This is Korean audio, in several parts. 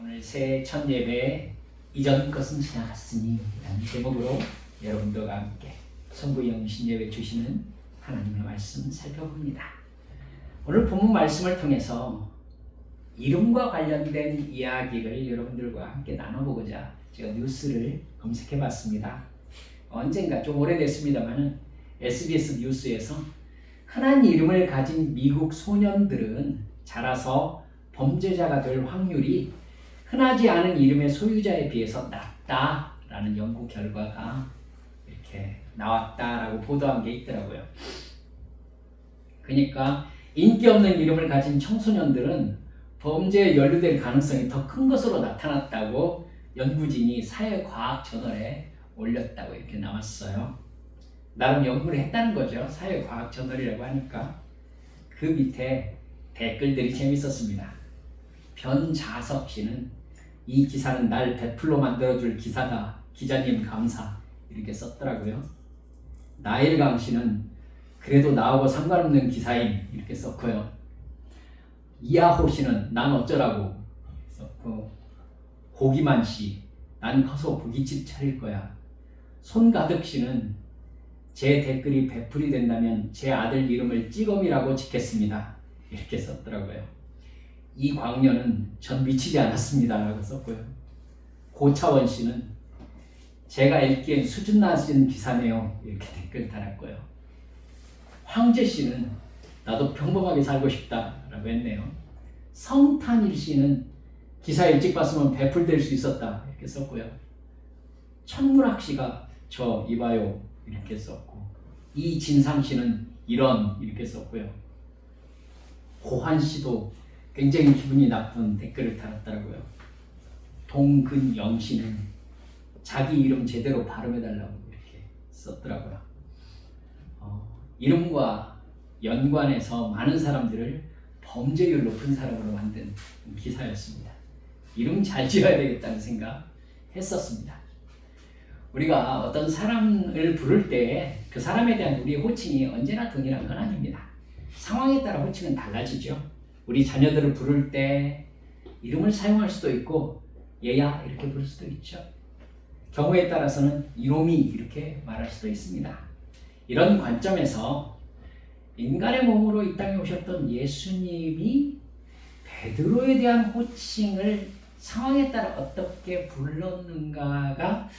오늘 새해 첫 예배 이전 것은 지나갔으니 라는 제목으로 여러분들과 함께 성부영신 예배 주시는 하나님의 말씀 살펴봅니다. 오늘 본문 말씀을 통해서 이름과 관련된 이야기를 여러분들과 함께 나눠보고자 제가 뉴스를 검색해 봤습니다. 언젠가 좀 오래됐습니다만 SBS 뉴스에서 흔한 이름을 가진 미국 소년들은 자라서 범죄자가 될 확률이 흔하지 않은 이름의 소유자에 비해서 낮다라는 연구 결과가 이렇게 나왔다라고 보도한 게 있더라고요. 그러니까 인기 없는 이름을 가진 청소년들은 범죄에 연루될 가능성이 더 큰 것으로 나타났다고 연구진이 사회과학 저널에 올렸다고 이렇게 나왔어요. 나름 연구를 했다는 거죠. 사회과학 저널이라고 하니까. 그 밑에 댓글들이 재밌었습니다. 변자석 씨는 이 기사는 날 100% 만들어줄 기사다. 기자님 감사. 이렇게 썼더라고요. 나일강 씨는 그래도 나하고 상관없는 기사임. 이렇게 썼고요. 이하호 씨는 난 어쩌라고 썼고, 고기만 씨, 난 커서 고깃집 차릴 거야. 손가득 씨는 제 댓글이 100풀이 된다면 제 아들 이름을 찌검이라고 짓겠습니다. 이렇게 썼더라고요. 이광년은 전 미치지 않았습니다. 라고 썼고요. 고차원 씨는 제가 읽기엔 수준 낮은 기사네요. 이렇게 댓글 달았고요. 황재 씨는 나도 평범하게 살고 싶다. 라고 했네요. 성탄일 씨는 기사 일찍 봤으면 100풀 될 수 있었다. 이렇게 썼고요. 천문학 씨가 저 이봐요. 이렇게 썼고, 이진상 씨는 이런 이렇게 썼고요. 고한 씨도 굉장히 기분이 나쁜 댓글을 달았더라고요. 동근영 씨는 자기 이름 제대로 발음해달라고 이렇게 썼더라고요. 이름과 연관해서 많은 사람들을 범죄율 높은 사람으로 만든 기사였습니다. 이름 잘 지어야 되겠다는 생각 했었습니다. 우리가 어떤 사람을 부를 때 그 사람에 대한 우리의 호칭이 언제나 동일한 건 아닙니다. 상황에 따라 호칭은 달라지죠. 우리 자녀들을 부를 때 이름을 사용할 수도 있고 얘야 이렇게 부를 수도 있죠. 경우에 따라서는 이놈이 이렇게 말할 수도 있습니다. 이런 관점에서 인간의 몸으로 이 땅에 오셨던 예수님이 베드로에 대한 호칭을 상황에 따라 어떻게 불렀는가가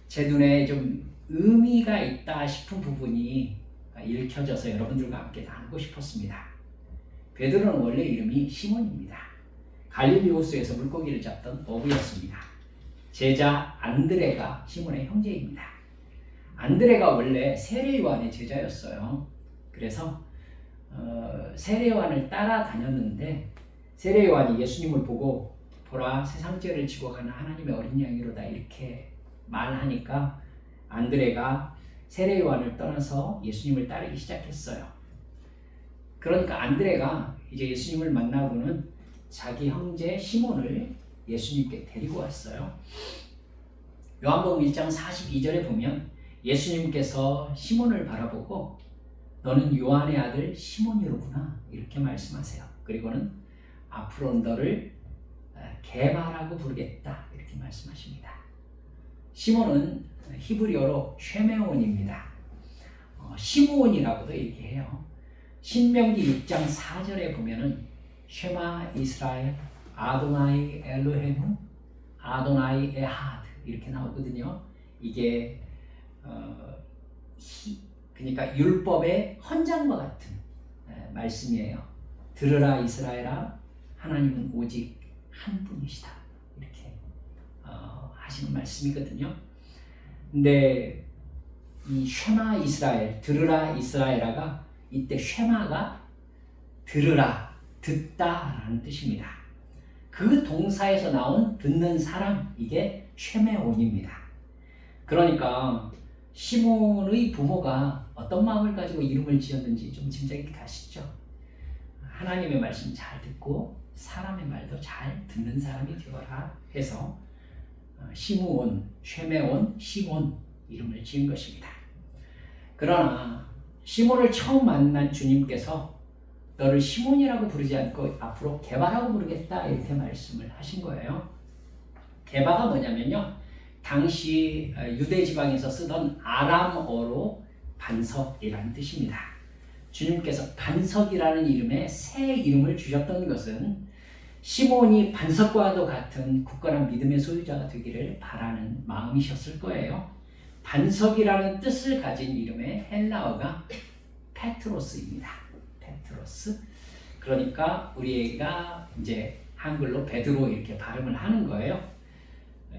제 눈에 좀 의미가 있다 싶은 부분이 읽혀져서 여러분들과 함께 나누고 싶었습니다. 베드로는 원래 이름이 시몬입니다. 갈릴리 호수에서 물고기를 잡던 어부였습니다. 제자 안드레가 시몬의 형제입니다. 안드레가 원래 세례 요한의 제자였어요. 그래서 세례 요한을 따라다녔는데 세례 요한이 예수님을 보고 보라 세상 죄를 지고 가는 하나님의 어린 양이로다 이렇게 말하니까 안드레가 세례 요한을 떠나서 예수님을 따르기 시작했어요. 그러니까 안드레가 이제 예수님을 만나고는 자기 형제 시몬을 예수님께 데리고 왔어요. 요한복음 1장 42절에 보면 예수님께서 시몬을 바라보고 너는 요한의 아들 시몬이로구나 이렇게 말씀하세요. 그리고는 앞으로 너를 게바라고 부르겠다 이렇게 말씀하십니다. 시몬은 히브리어로 쉐메온입니다. 시므온이라고도 얘기해요. 신명기 6장 4절에 보면은 쉐마 이스라엘 아도나이 엘로헤무 아도나이 에하드 이렇게 나오거든요. 이게 그러니까 율법의 헌장과 같은 말씀이에요. 들으라 이스라엘아 하나님은 오직 한 분이시다 이렇게 하시는 말씀이거든요. 근데 이 쉐마 이스라엘 들으라 이스라엘아가 이때 쉐마가 들으라, 듣다라는 뜻입니다. 그 동사에서 나온 듣는 사람, 이게 쉐메온입니다. 그러니까 시몬의 부모가 어떤 마음을 가지고 이름을 지었는지 좀 짐작이 가시죠? 하나님의 말씀 잘 듣고 사람의 말도 잘 듣는 사람이 되어라 해서 시므온, 쉐메온, 시몬 이름을 지은 것입니다. 그러나 시몬을 처음 만난 주님께서 너를 시몬이라고 부르지 않고 앞으로 게바라고 부르겠다 이렇게 말씀을 하신 거예요. 게바가 뭐냐면요, 당시 유대 지방에서 쓰던 아람어로 반석이라는 뜻입니다. 주님께서 반석이라는 이름에 새 이름을 주셨던 것은 시몬이 반석과도 같은 굳건한 믿음의 소유자가 되기를 바라는 마음이셨을 거예요. 반석이라는 뜻을 가진 이름의 헬라어가 페트로스입니다. 페트로스. 그러니까 우리가 이제 한글로 베드로 이렇게 발음을 하는 거예요.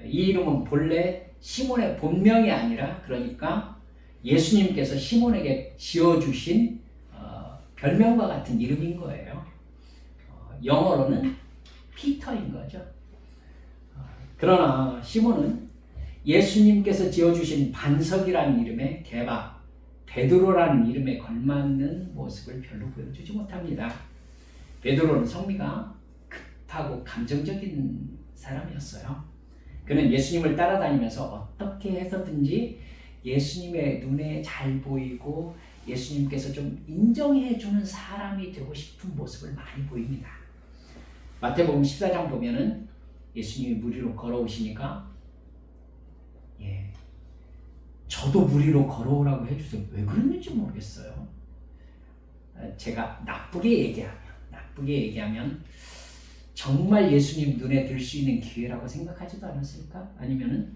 이 이름은 본래 시몬의 본명이 아니라, 그러니까 예수님께서 시몬에게 지어주신 별명과 같은 이름인 거예요. 영어로는 피터인 거죠. 그러나 시몬은 예수님께서 지어주신 반석이라는 이름의 게바, 베드로라는 이름에 걸맞는 모습을 별로 보여주지 못합니다. 베드로는 성미가 급하고 감정적인 사람이었어요. 그는 예수님을 따라다니면서 어떻게 해서든지 예수님의 눈에 잘 보이고 예수님께서 좀 인정해주는 사람이 되고 싶은 모습을 많이 보입니다. 마태복음 14장 보면은 예수님이 물 위로 걸어오시니까 저도 물 위로 걸어오라고 해주세요. 왜 그랬는지 모르겠어요. 제가 나쁘게 얘기하면 정말 예수님 눈에 들 수 있는 기회라고 생각하지도 않았을까? 아니면은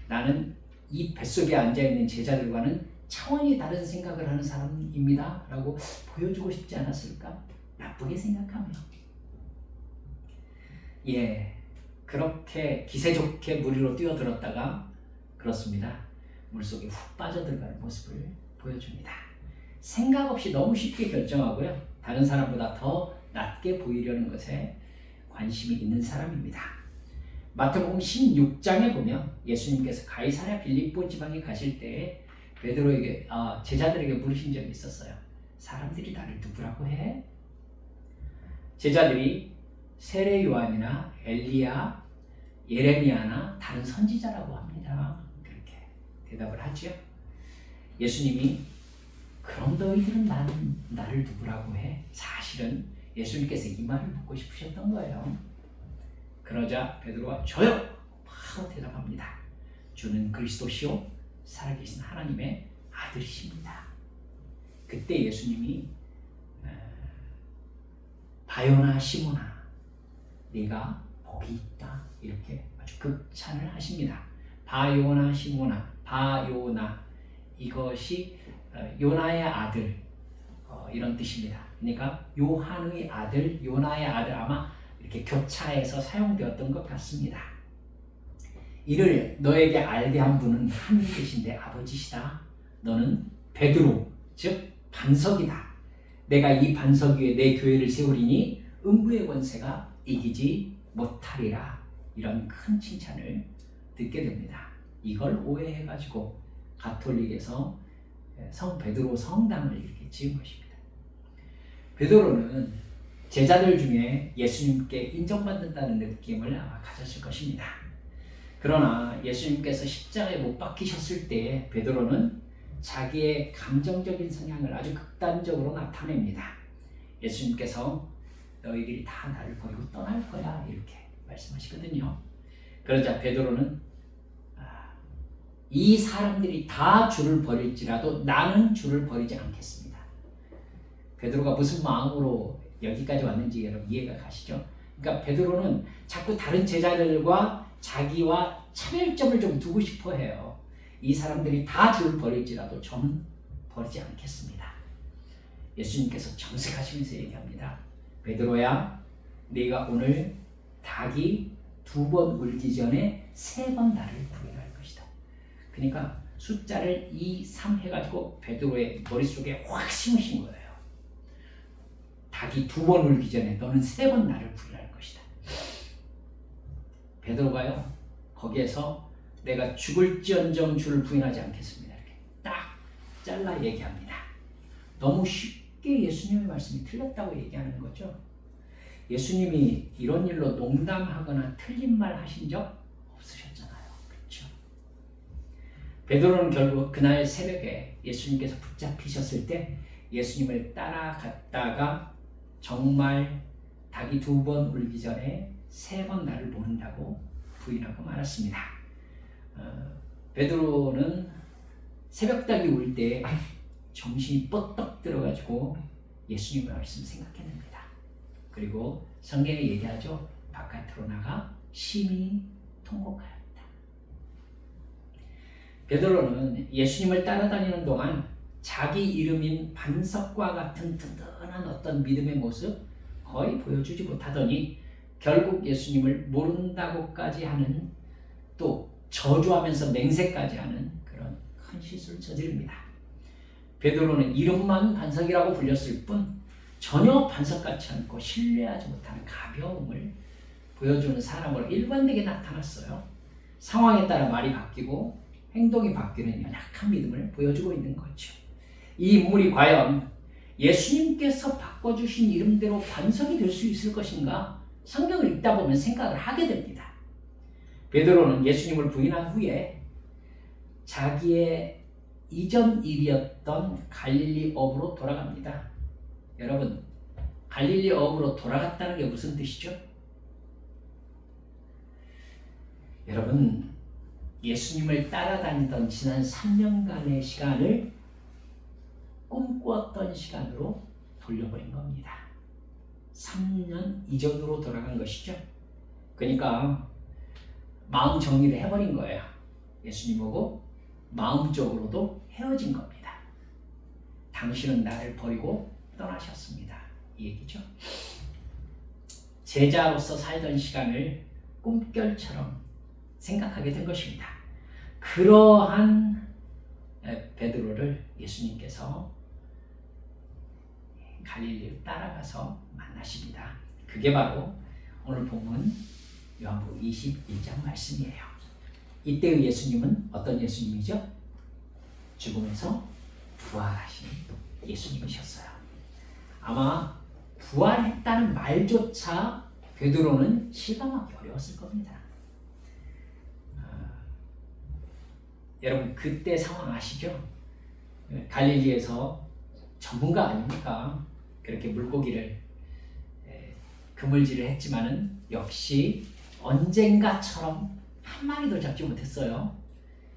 나는 이 뱃속에 앉아있는 제자들과는 차원이 다른 생각을 하는 사람입니다 라고 보여주고 싶지 않았을까? 나쁘게 생각하면 그렇게 기세 좋게 물 위로 뛰어들었다가 그렇습니다. 물속에 훅 빠져들어가는 모습을 보여줍니다. 생각 없이 너무 쉽게 결정하고요, 다른 사람보다 더 낮게 보이려는 것에 관심이 있는 사람입니다. 마태복음 16장에 보면 예수님께서 가이사랴 빌립보 지방에 가실 때 베드로에게 제자들에게 물으신 적이 있었어요. 사람들이 나를 누구라고 해? 제자들이 세례 요한이나 엘리야, 예레미야나 다른 선지자라고 합니다. 그렇게 대답을 하죠. 예수님이 그럼 너희들은 나를 누구라고 해? 사실은 예수님께서 이 말을 묻고 싶으셨던 거예요. 그러자 베드로가 저요! 바로 대답합니다. 주는 그리스도시요 살아계신 하나님의 아들이십니다. 그때 예수님이 바요나 시몬아 네가 복이 있다 이렇게 아주 극찬을 하십니다. 바요나 시몬아, 바요나 이것이 요나의 아들 이런 뜻입니다. 그러니까 요한의 아들, 요나의 아들, 아마 이렇게 교차해서 사용되었던 것 같습니다. 이를 너에게 알게 한 분은 하늘 계신데 아버지시다. 너는 베드로, 즉 반석이다. 내가 이 반석 위에 내 교회를 세우리니 음부의 권세가 이기지 못하리라. 이런 큰 칭찬을 듣게 됩니다. 이걸 오해해가지고 가톨릭에서 성 베드로 성당을 이렇게 지은 것입니다. 베드로는 제자들 중에 예수님께 인정받는다는 느낌을 아마 가졌을 것입니다. 그러나 예수님께서 십자가에 못 박히셨을 때 베드로는 자기의 감정적인 성향을 아주 극단적으로 나타냅니다. 예수님께서 너희들이 다 나를 버리고 떠날 거야 이렇게 말씀하시거든요. 그러자 베드로는 이 사람들이 다 주를 버릴지라도 나는 주를 버리지 않겠습니다. 베드로가 무슨 마음으로 여기까지 왔는지 여러분 이해가 가시죠? 그러니까 베드로는 자꾸 다른 제자들과 자기와 차별점을 좀 두고 싶어 해요. 이 사람들이 다 주를 버릴지라도 저는 버리지 않겠습니다. 예수님께서 정색하시면서 얘기합니다. 베드로야, 네가 오늘 닭이 2번 울기 전에 3번 나를 부인할 것이다. 그러니까 숫자를 2, 3 해가지고 베드로의 머릿속에 확 심으신 거예요. 닭이 2번 울기 전에 너는 3번 나를 부인할 것이다. 베드로가요, 거기에서 내가 죽을지언정 주를 부인하지 않겠습니다. 이렇게 딱 잘라 얘기합니다. 너무 쉽게 예수님의 말씀이 틀렸다고 얘기하는 거죠. 예수님이 이런 일로 농담하거나 틀린 말 하신 적 없으셨잖아요. 그렇죠? 베드로는 결국 그날 새벽에 예수님께서 붙잡히셨을 때 예수님을 따라갔다가 정말 닭이 2번 울기 전에 3번 나를 모른다고 부인하고 말았습니다. 베드로는 새벽닭이 울 때 정신이 뻗떡 들어가지고 예수님의 말씀 생각했습니다. 그리고 성경에 얘기하죠. 바깥으로 나가 심히 통곡하였다. 베드로는 예수님을 따라다니는 동안 자기 이름인 반석과 같은 든든한 어떤 믿음의 모습 거의 보여주지 못하더니 결국 예수님을 모른다고까지 하는, 또 저주하면서 맹세까지 하는 그런 큰 실수를 저지릅니다. 베드로는 이름만 반석이라고 불렸을 뿐 전혀 반석같지 않고 신뢰하지 못하는 가벼움을 보여주는 사람으로 일관되게 나타났어요. 상황에 따라 말이 바뀌고 행동이 바뀌는 연약한 믿음을 보여주고 있는 거죠. 이 인물이 과연 예수님께서 바꿔주신 이름대로 반석이 될 수 있을 것인가? 성경을 읽다 보면 생각을 하게 됩니다. 베드로는 예수님을 부인한 후에 자기의 이전 일이었던 갈릴리 어부로 돌아갑니다. 여러분, 갈릴리 어부로 돌아갔다는 게 무슨 뜻이죠? 여러분, 예수님을 따라다니던 지난 3년간의 시간을 꿈꾸었던 시간으로 돌려버린 겁니다. 3년 이전으로 돌아간 것이죠. 그러니까 마음 정리를 해버린 거예요. 예수님하고 마음적으로도 헤어진 겁니다. 당신은 나를 버리고 떠나셨습니다. 이 얘기죠. 제자로서 살던 시간을 꿈결처럼 생각하게 된 것입니다. 그러한 베드로를 예수님께서 갈릴리로 따라가서 만나십니다. 그게 바로 오늘 본문 요한복음 21장 말씀이에요. 이때의 예수님은 어떤 예수님이죠? 죽음에서 부활하신 예수님이셨어요. 아마 부활했다는 말조차 베드로는 실감하기 어려웠을 겁니다. 여러분, 그때 상황 아시죠? 갈릴리에서 전문가 아닙니까? 그렇게 물고기를 그물질을 했지만은 역시 언젠가처럼 한 마리도 잡지 못했어요.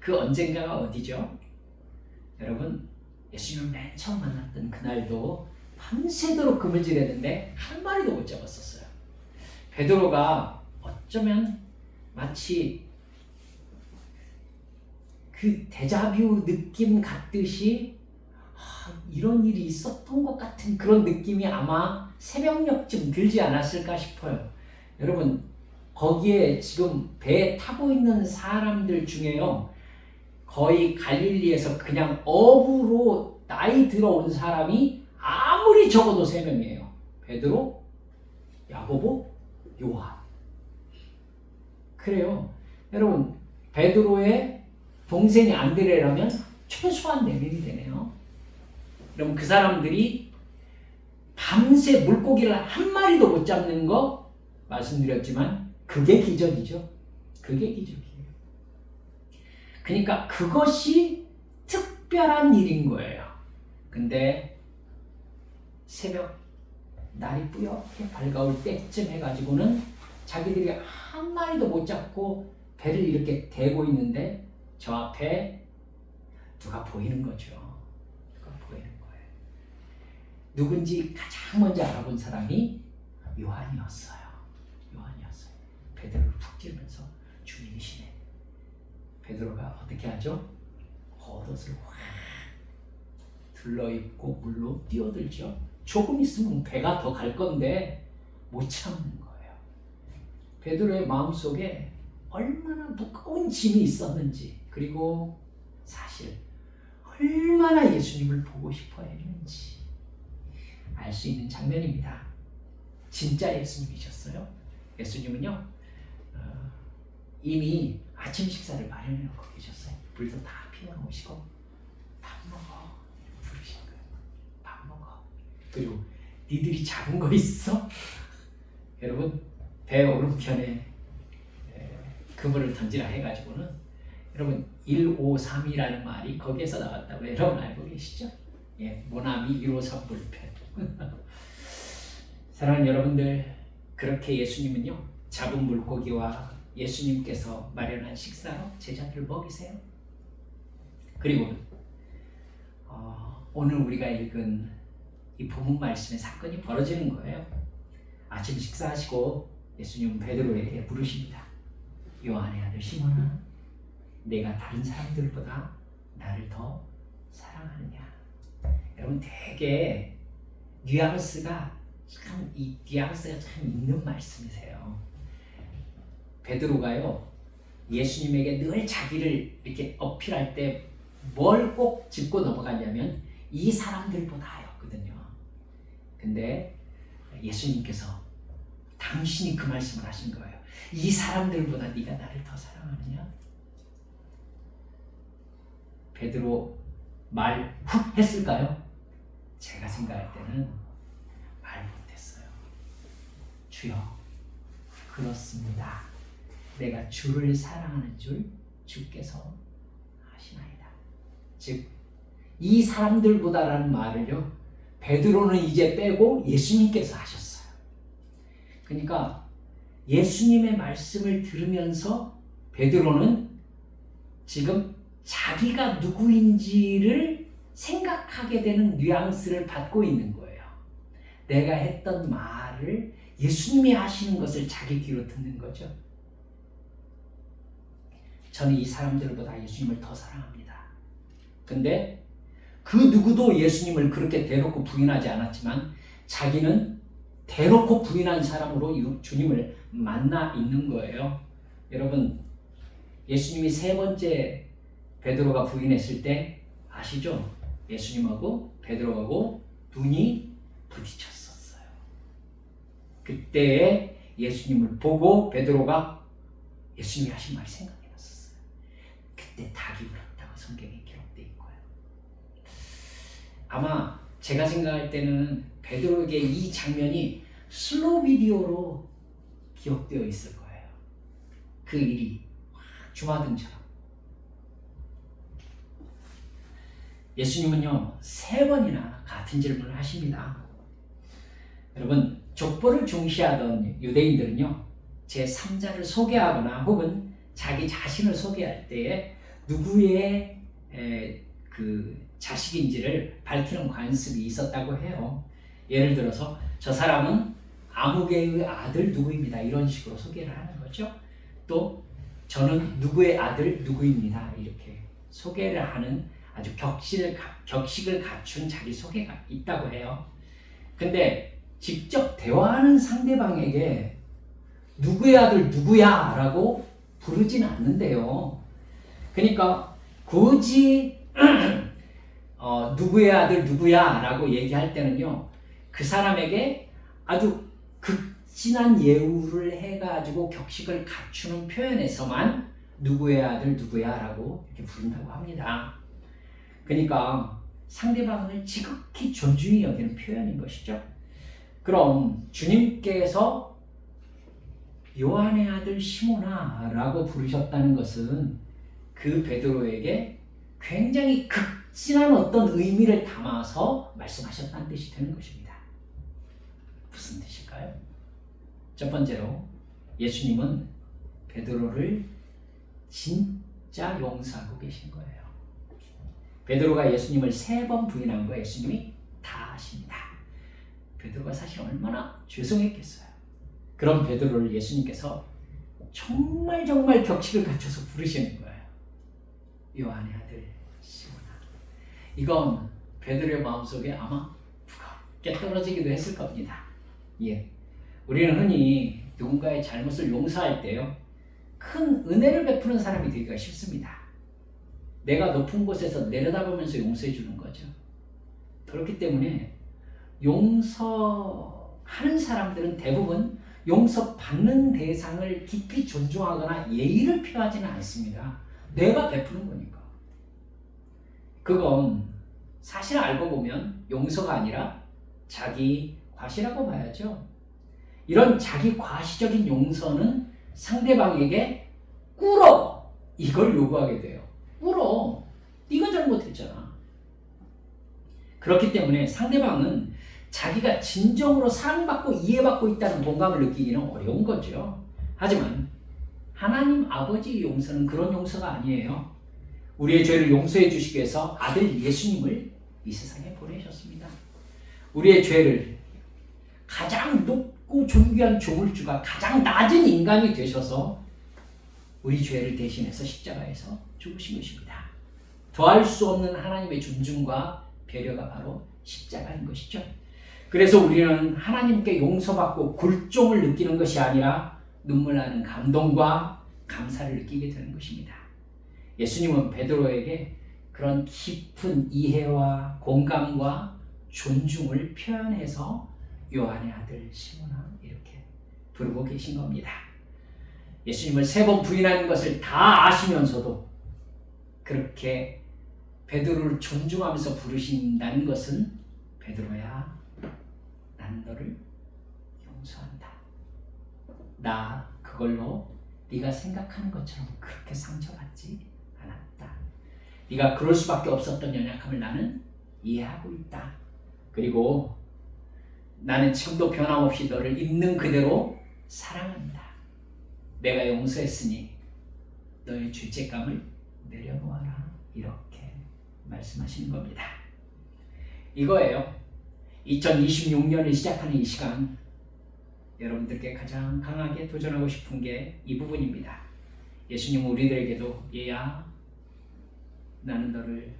그 언젠가가 어디죠? 여러분, 예수님을 맨 처음 만났던 그날도 밤새도록 그물질했는데 한 마리도 못 잡았었어요. 베드로가 어쩌면 마치 그 데자뷰 느낌 같듯이 이런 일이 있었던 것 같은 그런 느낌이 아마 새벽녘쯤 들지 않았을까 싶어요. 여러분, 거기에 지금 배에 타고 있는 사람들 중에요, 거의 갈릴리에서 그냥 어부로 나이 들어온 사람이 아무리 적어도 3명이에요. 베드로, 야고보, 요한. 그래요. 여러분, 베드로의 동생이 안드레라면 최소한 4명이 되네요. 그럼 그 사람들이 밤새 물고기를 한 마리도 못 잡는 거 말씀드렸지만 그게 기적이죠. 그게 기적이에요. 그러니까 그것이 특별한 일인 거예요. 근데 새벽 날이 뿌옇게 밝아올 때쯤 해가지고는 자기들이 한 마리도 못 잡고 배를 이렇게 대고 있는데 저 앞에 누가 보이는 거죠. 누가 보이는 거예요. 누군지 가장 먼저 알아본 사람이 요한이었어요. 요한이었어요. 베드로를 푹 찌르면서 주님이시네. 베드로가 어떻게 하죠? 겉옷을 확 둘러입고 물로 뛰어들죠. 조금 있으면 배가 더 갈 건데 못 참는 거예요. 베드로의 마음속에 얼마나 무거운 짐이 있었는지, 그리고 사실 얼마나 예수님을 보고 싶어 했는지 알 수 있는 장면입니다. 진짜 예수님이셨어요. 예수님은요, 이미 아침 식사를 마련해 놓고 계셨어요. 불도 다 피워놓으시고 밥 먹어 부르신 거예요. 밥 먹어. 그리고 니들이 잡은 거 있어? 여러분, 배 오른편에 그물을 던지라 해가지고는, 여러분 153이라는 말이 거기에서 나왔다고 여러분 알고 계시죠? 예, 모나미 153 불펜. 사랑하는 여러분들, 그렇게 예수님은요, 잡은 물고기와 예수님께서 마련한 식사로 제자들을 먹이세요. 그리고 오늘 우리가 읽은 이 본문 말씀의 사건이 벌어지는 거예요. 아침 식사하시고 예수님은 베드로에게 물으십니다. 요한의 아들 시몬아, 내가 다른 사람들보다 나를 더 사랑하느냐? 여러분, 되게 뉘앙스가 참 있는 말씀이세요. 베드로가요, 예수님에게 늘 자기를 이렇게 어필할 때 뭘 꼭 짚고 넘어가냐면 이 사람들보다였거든요. 근데 예수님께서 당신이 그 말씀을 하신 거예요. 이 사람들보다 네가 나를 더 사랑하느냐? 베드로 말 훅 했을까요? 제가 생각할 때는 말 못했어요. 주여, 그렇습니다. 내가 주를 사랑하는 줄 주께서 아시나이다. 즉, 이 사람들보다라는 말을요, 베드로는 이제 빼고 예수님께서 하셨어요. 그러니까 예수님의 말씀을 들으면서 베드로는 지금 자기가 누구인지를 생각하게 되는 뉘앙스를 받고 있는 거예요. 내가 했던 말을 예수님이 하시는 것을 자기 귀로 듣는 거죠. 저는 이 사람들보다 예수님을 더 사랑합니다. 근데 그 누구도 예수님을 그렇게 대놓고 부인하지 않았지만 자기는 대놓고 부인한 사람으로 주님을 만나 있는 거예요. 여러분, 예수님이 세 번째 베드로가 부인했을 때 아시죠? 예수님하고 베드로하고 눈이 부딪혔었어요. 그때에 예수님을 보고 베드로가 예수님이 하신 말이 생각이 났었어요. 그때 닭이 울었다고 성경에 기록되어 있고요. 아마 제가 생각할 때는 베드로에게 이 장면이 슬로우 비디오로 기억되어 있을 거예요. 그 일이 주마등처럼. 예수님은요, 3번이나 같은 질문을 하십니다. 여러분, 족보를 중시하던 유대인들은요, 제3자를 소개하거나 혹은 자기 자신을 소개할 때에 누구의 그 자식인지를 밝히는 관습이 있었다고 해요. 예를 들어서 저 사람은 아무개의 아들 누구입니다. 이런 식으로 소개를 하는 거죠. 또 저는 누구의 아들 누구입니다. 이렇게 소개를 하는 아주 격식을 갖춘 자기소개가 있다고 해요. 근데 직접 대화하는 상대방에게 누구의 아들 누구야 라고 부르진 않는데요. 그러니까 굳이 누구의 아들 누구야 라고 얘기할 때는요, 그 사람에게 아주 극진한 예우를 해가지고 격식을 갖추는 표현에서만 누구의 아들 누구야 라고 이렇게 부른다고 합니다. 그러니까 상대방을 지극히 존중히 여기는 표현인 것이죠. 그럼 주님께서 요한의 아들 시몬아 라고 부르셨다는 것은 그 베드로에게 굉장히 극진한 어떤 의미를 담아서 말씀하셨다는 뜻이 되는 것입니다. 무슨 뜻일까요? 첫 번째로 예수님은 베드로를 진짜 용서하고 계신 거예요. 베드로가 예수님을 3번 부인한 거 예수님이 다 아십니다. 베드로가 사실 얼마나 죄송했겠어요. 그런 베드로를 예수님께서 정말 격식을 갖춰서 부르시는 거예요. 요한의 아들 시몬아. 이건 베드로의 마음속에 아마 무겁게 떨어지기도 했을 겁니다. 예. 우리는 흔히 누군가의 잘못을 용서할 때요, 큰 은혜를 베푸는 사람이 되기가 쉽습니다. 내가 높은 곳에서 내려다보면서 용서해 주는 거죠. 그렇기 때문에 용서하는 사람들은 대부분 용서받는 대상을 깊이 존중하거나 예의를 표하지는 않습니다. 내가 베푸는 거니까. 그건 사실 알고 보면 용서가 아니라 자기 과시라고 봐야죠. 이런 자기 과시적인 용서는 상대방에게 꿇어! 이걸 요구하게 돼요. 꿇어! 네가 잘못했잖아. 그렇기 때문에 상대방은 자기가 진정으로 사랑받고 이해받고 있다는 공감을 느끼기는 어려운 거죠. 하지만 하나님 아버지의 용서는 그런 용서가 아니에요. 우리의 죄를 용서해 주시기 위해서 아들 예수님을 이 세상에 보내셨습니다. 우리의 죄를 가장 높고 존귀한 조물주가 가장 낮은 인간이 되셔서 우리 죄를 대신해서 십자가에서 죽으신 것입니다. 더할 수 없는 하나님의 존중과 배려가 바로 십자가인 것이죠. 그래서 우리는 하나님께 용서받고 굴종을 느끼는 것이 아니라 눈물 나는 감동과 감사를 느끼게 되는 것입니다. 예수님은 베드로에게 그런 깊은 이해와 공감과 존중을 표현해서 요한의 아들 시몬아 이렇게 부르고 계신 겁니다. 예수님을 3번 부인하는 것을 다 아시면서도 그렇게 베드로를 존중하면서 부르신다는 것은 베드로야, 나는 너를 용서한다. 나 그걸로 네가 생각하는 것처럼 그렇게 상처받지 않았다. 네가 그럴 수밖에 없었던 연약함을 나는 이해하고 있다. 그리고 나는 지금도 변함없이 너를 있는 그대로 사랑한다. 내가 용서했으니 너의 죄책감을 내려놓아라. 이렇게 말씀하시는 겁니다. 이거예요. 2026년을 시작하는 이 시간 여러분들께 가장 강하게 도전하고 싶은 게 이 부분입니다. 예수님은 우리들에게도 얘야 나는 너를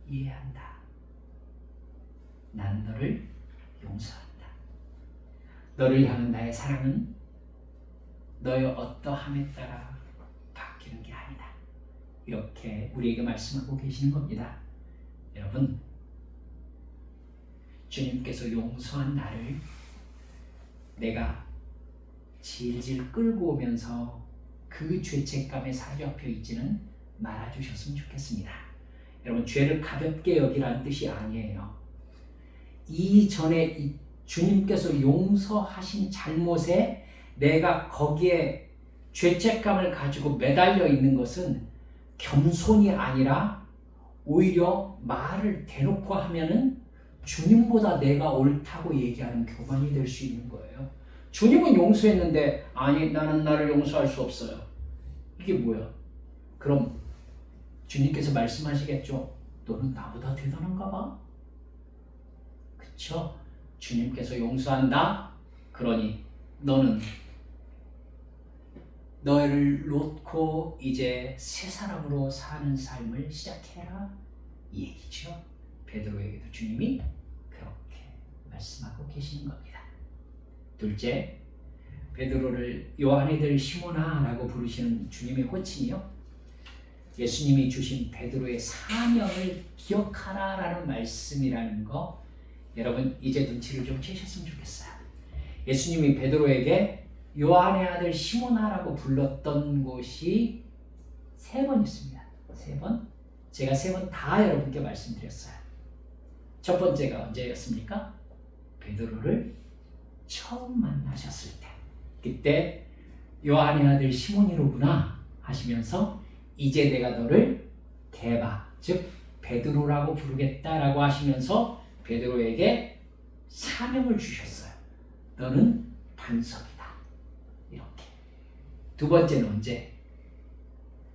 이해한다. 나는 너를 용서한다. 너를 향한 나의 사랑은 너의 어떠함에 따라 바뀌는 게 아니다. 이렇게 우리에게 말씀하고 계시는 겁니다. 여러분, 주님께서 용서한 나를 내가 질질 끌고 오면서 그 죄책감에 사로잡혀 있지는 말아주셨으면 좋겠습니다. 여러분, 죄를 가볍게 여기라는 뜻이 아니에요. 이전에 주님께서 용서하신 잘못에 내가 거기에 죄책감을 가지고 매달려 있는 것은 겸손이 아니라 오히려 말을 대놓고 하면은 주님보다 내가 옳다고 얘기하는 교만이 될 수 있는 거예요. 주님은 용서했는데 아니 나는 나를 용서할 수 없어요. 이게 뭐야? 그럼 주님께서 말씀하시겠죠. 너는 나보다 대단한가 봐? 그쵸? 주님께서 용서한다? 그러니 너는 너를 놓고 이제 새 사람으로 사는 삶을 시작해라 이 얘기죠. 베드로에게도 주님이 그렇게 말씀하고 계시는 겁니다. 둘째, 베드로를 요한의 들 시몬아 라고 부르시는 주님의 호칭이요, 예수님이 주신 베드로의 사명을 기억하라 라는 말씀이라는 거 여러분 이제 눈치를 좀 채셨으면 좋겠어요. 예수님이 베드로에게 요한의 아들 시몬아라고 불렀던 곳이 3번 있습니다. 3번. 제가 3번 다 여러분께 말씀드렸어요. 첫 번째가 언제였습니까? 베드로를 처음 만나셨을 때. 그때 요한의 아들 시몬이로구나 하시면서 이제 내가 너를 게바, 즉 베드로라고 부르겠다라고 하시면서 베드로에게 사명을 주셨어요. 너는 반석이다. 이렇게. 두 번째는 언제?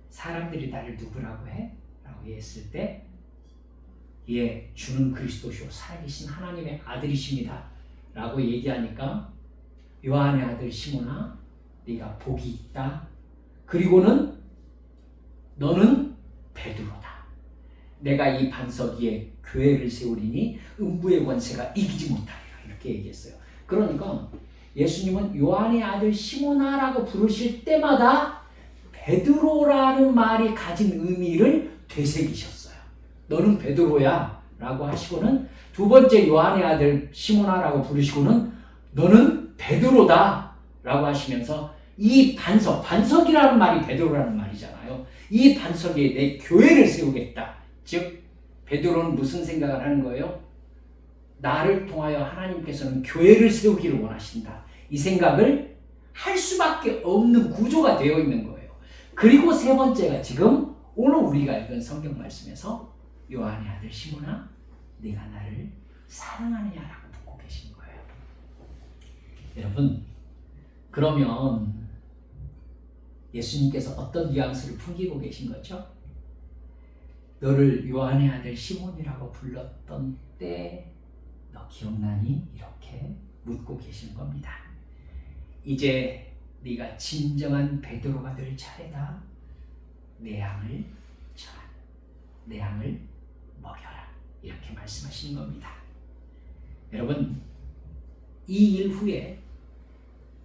사람들이 나를 누구라고 해? 라고 했을 때 예, 주는 그리스도시요 살아계신 하나님의 아들이십니다 라고 얘기하니까 요한의 아들 시몬아 네가 복이 있다. 그리고는 너는 베드로다. 내가 이 반석 위에 교회를 세우리니 음부의 권세가 이기지 못하리라. 이렇게 얘기했어요. 그러니까 예수님은 요한의 아들 시몬아라고 부르실 때마다 베드로라는 말이 가진 의미를 되새기셨어요. 너는 베드로야 라고 하시고는 두 번째 요한의 아들 시몬아라고 부르시고는 너는 베드로다 라고 하시면서 이 반석, 반석이라는 말이 베드로라는 말이잖아요. 이 반석에 내 교회를 세우겠다. 즉 베드로는 무슨 생각을 하는 거예요? 나를 통하여 하나님께서는 교회를 세우기를 원하신다. 이 생각을 할 수밖에 없는 구조가 되어 있는 거예요. 그리고 세 번째가 지금 오늘 우리가 읽은 성경 말씀에서 요한의 아들 시몬아 네가 나를 사랑하느냐라고 묻고 묻고 계신 거예요. 여러분, 그러면 예수님께서 어떤 뉘앙스를 풍기고 계신 거죠? 너를 요한의 아들 시몬이라고 불렀던 때 너 기억나니? 이렇게 묻고 계신 겁니다. 이제 네가 진정한 베드로가 될 차례다. 내 양을 쳐라. 내 양을 먹여라. 이렇게 말씀하시는 겁니다. 여러분, 이 일 후에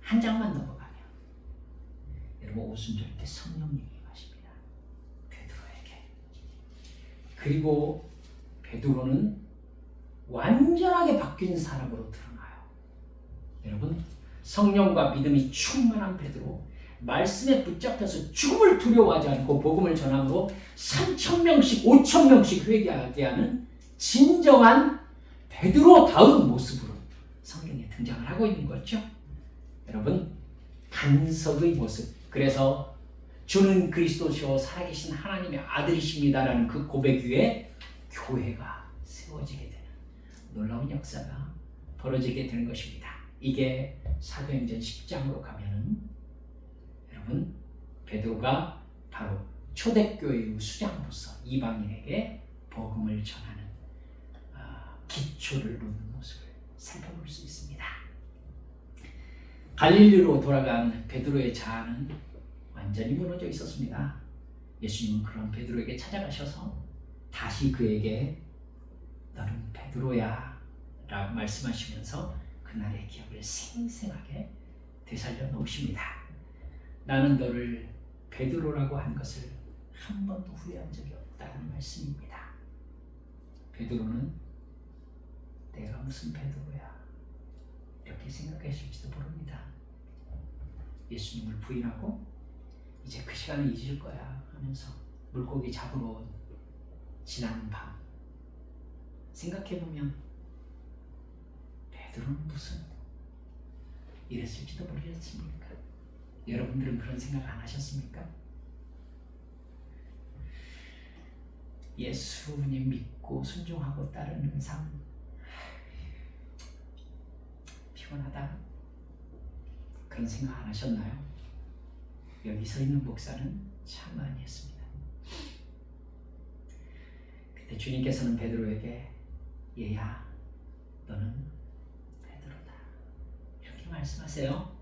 한 장만 넘어가면 여러분 오순절 때 성령님이 임하십니다. 베드로에게. 그리고 베드로는 완전하게 바뀐 사람으로 드러나요. 여러분, 성령과 믿음이 충만한 베드로, 말씀에 붙잡혀서 죽음을 두려워하지 않고 복음을 전함으로 3,000명씩 5,000명씩 회개하게 하는 진정한 베드로다운 모습으로 성경에 등장을 하고 있는 거죠. 여러분, 반석의 모습. 그래서 주는 그리스도시요 살아계신 하나님의 아들이십니다라는 그 고백 위에 교회가 세워지게 되는 놀라운 역사가 벌어지게 되는 것입니다. 이게 사도행전 10장으로 가면은 여러분, 베드로가 바로 초대교회의 수장으로서 이방인에게 복음을 전하는 기초를 놓는 모습을 살펴볼 수 있습니다. 갈릴리로 돌아간 베드로의 자아는 완전히 무너져 있었습니다. 예수님은 그런 베드로에게 찾아가셔서 다시 그에게 너는 베드로야 라고 말씀하시면서 그날의 기억을 생생하게 되살려 놓으십니다. 나는 너를 베드로라고 한 것을 한 번도 후회한 적이 없다는 말씀입니다. 베드로는 내가 무슨 베드로야 이렇게 생각하실지도 모릅니다. 예수님을 부인하고 이제 그 시간을 잊을 거야 하면서 물고기 잡으러 온 지난 밤 생각해보면 베드로는 무슨 이랬을지도 모르지 않습니까? 여러분들은 그런 생각 안 하셨습니까? 예수님 믿고 순종하고 따르는 삶 피곤하다 그런 생각 안 하셨나요? 여기 서 있는 목사는 참 많이 했습니다. 그때 주님께서는 베드로에게 얘야 너는 베드로다 이렇게 말씀하세요.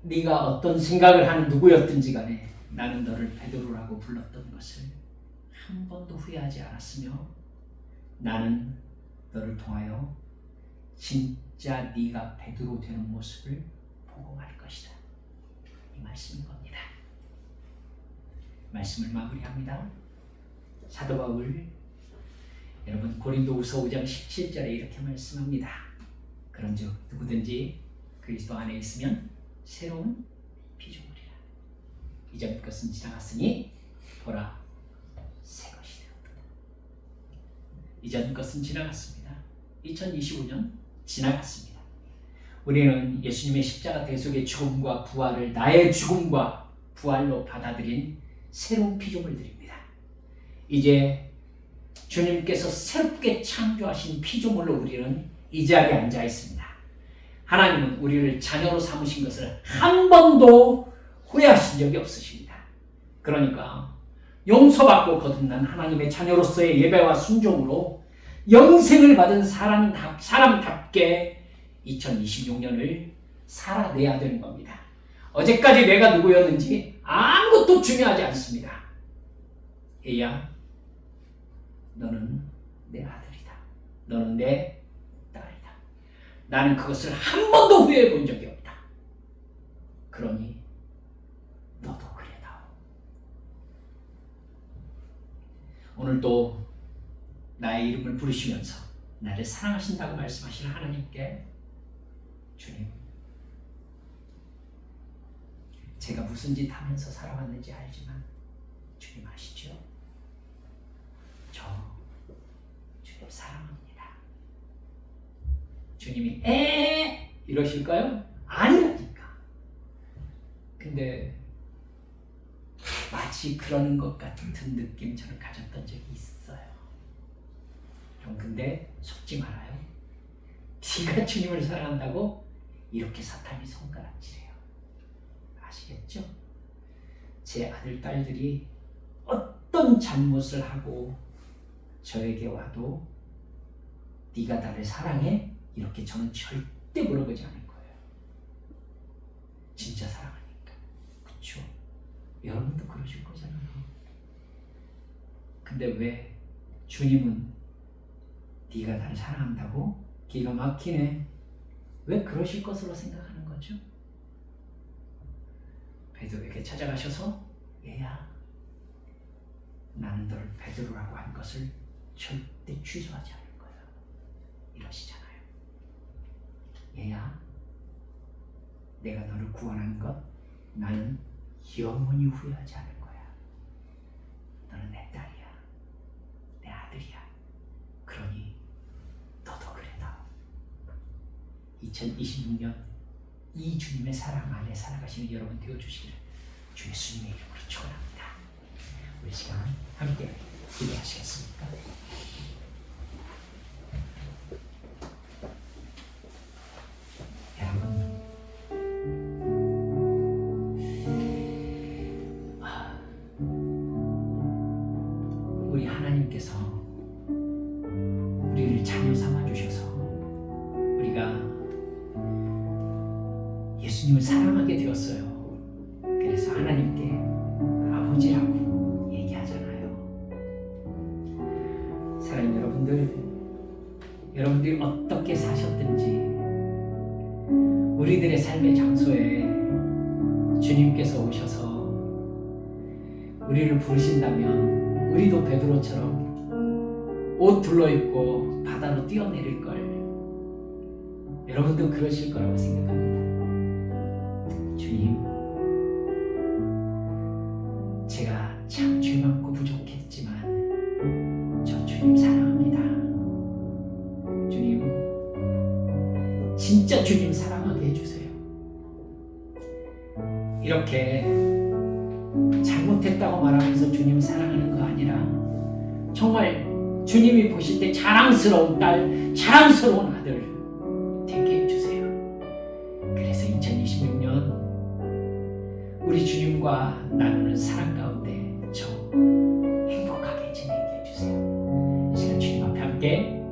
네가 어떤 생각을 하는 누구였든지 간에 나는 너를 베드로라고 불렀던 것을 한 번도 후회하지 않았으며 나는 너를 통하여 진짜 네가 베드로 되는 모습을 보고 말 것이다. 이 말씀인 겁니다. 말씀을 마무리합니다. 사도 바울 여러분 고린도후서 5장 17절에 이렇게 말씀합니다. 그런즉 누구든지 그리스도 안에 있으면 새로운 피조물이라. 이전 것은 지나갔으니 보라 새 것이 되었다. 이전 것은 지나갔습니다. 2025년 지나갔습니다. 우리는 예수님의 십자가 대속의 죽음과 부활을 나의 죽음과 부활로 받아들인 새로운 피조물들입니다. 이제 주님께서 새롭게 창조하신 피조물로 우리는 이 자리에 앉아 있습니다. 하나님은 우리를 자녀로 삼으신 것을 한 번도 후회하신 적이 없으십니다. 그러니까 용서받고 거듭난 하나님의 자녀로서의 예배와 순종으로 영생을 받은 사람답게 2026년을 살아내야 되는 겁니다. 어제까지 내가 누구였는지 아무것도 중요하지 않습니다. 얘야, 너는 내 아들이다. 너는 내 딸이다. 나는 그것을 한 번도 후회해 본 적이 없다. 그러니 너도 그래다오. 오늘도 나의 이름을 부르시면서 나를 사랑하신다고 말씀하시는 하나님께 주님, 제가 무슨 짓 하면서 살아왔는지 알지만 주님 아시죠? 저 주님 사랑합니다. 주님이 이러실까요? 아니라니까. 근데 마치 그러는 것 같은 느낌 저는 가졌던 적이 있어요. 근데 속지 말아요. 네가 주님을 사랑한다고? 이렇게 사탄이 손가락질해요. 아시겠죠? 제 아들, 딸들이 어떤 잘못을 하고 저에게 와도 네가 나를 사랑해? 이렇게 저는 절대 물어보지 않을 거예요. 진짜 사랑하니까. 그쵸? 여러분도 그러실 거잖아요. 근데 왜 주님은 네가 나를 사랑한다고? 기가 막히네. 왜 그러실 것으로 생각하는 거죠? 베드로에게 찾아가셔서 얘야, 나는 너를 베드로라고 한 것을 절대 취소하지 않을 거야. 이러시잖아요. 얘야, 내가 너를 구원한 것 나는 영원히 후회하지 않을 거야. 너는 내 딸이야. 내 아들이야. 그러니 너도 그래다. 2026년 이 주님의 사랑 안에 살아가시는 여러분 되어주시기를 주 예수님의 이름으로 축원합니다. 우리 시간 함께 기도하시겠습니까? 여러분, 우리 하나님께서 우리를 자녀 삼아 주셔서 우리가 예수님을 사랑하게 되었어요. 그래서 하나님께 아버지라고 얘기하잖아요. 사랑하는 여러분들이 어떻게 사셨든지 우리들의 삶의 장소에 주님께서 오셔서 우리를 부르신다면 우리도 베드로처럼 옷 둘러입고 바다로 뛰어내릴 걸 여러분도 그러실 거라고 생각합니다. 주님, 제가 참 죄 많고 부족했지만 저 주님 사랑합니다. 주님, 진짜 주님 사랑하게 해주세요. 이렇게 잘못했다고 말하면서 주님 사랑하는 거 아니라 정말 주님이 보실 때 자랑스러운 딸, 자랑스러운 아들 되게 해주세요. 그래서 2026년 우리 주님과 나누는 사랑 가운데 저 행복하게 지내게 해주세요. 이 시간 주님 앞에 함께